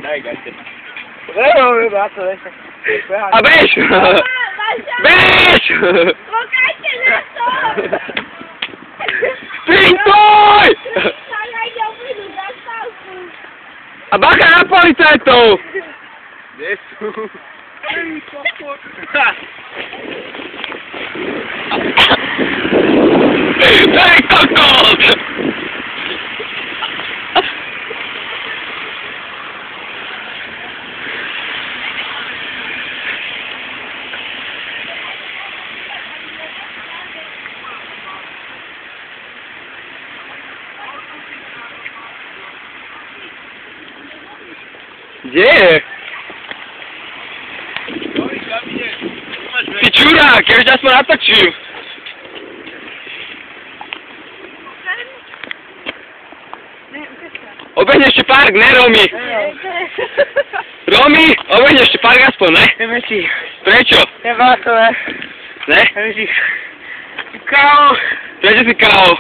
Daj, gajte. A bež! Bež! Pokajte na to! Sprintuj! A bacha na policajtov! Kde sú? Hej, kokos! Gdzie je? Ty čurák, ja už aspoň natočím. Obehni ešte park, ne Romy? Romy, obehni ešte park aspoň, ne? Ideme si. Prečo? Nebá to, ne? Ne? Ideme si. Kámo. Prečo si kávo?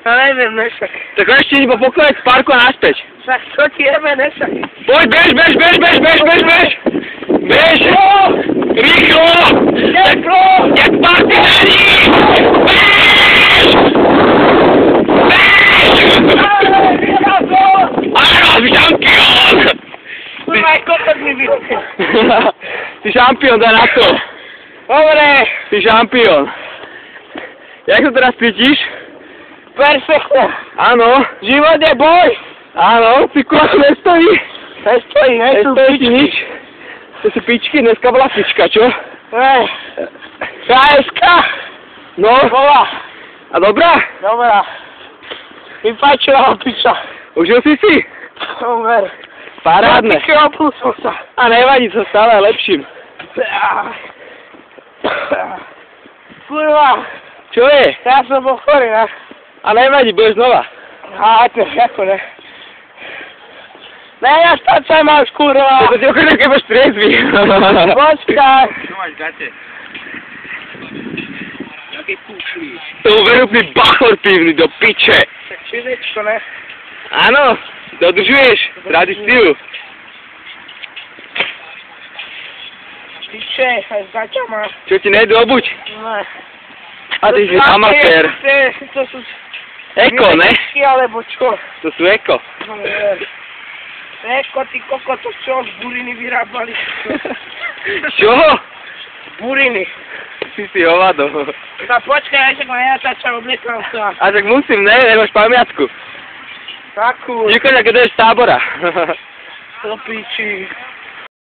No neviem, nešak. Tak ešte iba pokojať z parku a naspäť. Však čo ti jebe, nešak. Poď, bež! Bež! Rýchlo! Rýchlo! Jak partizáni! Bež! Áno, si šampión! Kurva, aj kokot mi vyhodil. Si šampión, daj na to. Dobre. Si šampión. Jak sa teraz cítiš? Perfektne. Áno. Život je boj. Áno, si kurva nestojí. Nestojí, Nestojí ti nič. To si pičky, dneska bola pička, čo? Hej. KSK. No. Bola. A dobrá? Dobrá. Vypačila piča. Užil si si? Dobre. Parádne. Kropnul som sa. A nevadí, som stále lepším. Kurva. Čo je? Ja som bol chorý, ne? A nevadí, budeš znova. A to ako ne. Ne, ja stať sa máš, kurva. To ti okrem, keď budeš triezvy. Počkaj. Čo máš, gajte? Jaké kúšli? To veru úplný bachor pivný do piče. Tak čizečko, ne? Áno, dodržuješ tradíciu. Piče, aj zgaťa má. Čo ti nejdu obuť? Ne. A ty si amatér. To sú... Eko, ne? Alebo čo? To sú eko. No, neviem. Eko, ty koko, to čo z buriny vyrábali? Čo? Buriny. Si hovado. No počkaj, ešte ma ja začal obliekam sa. A tak musím, ne? Nemáš pamiatku. Takú. Díko, keď ideš z tábora. To piči.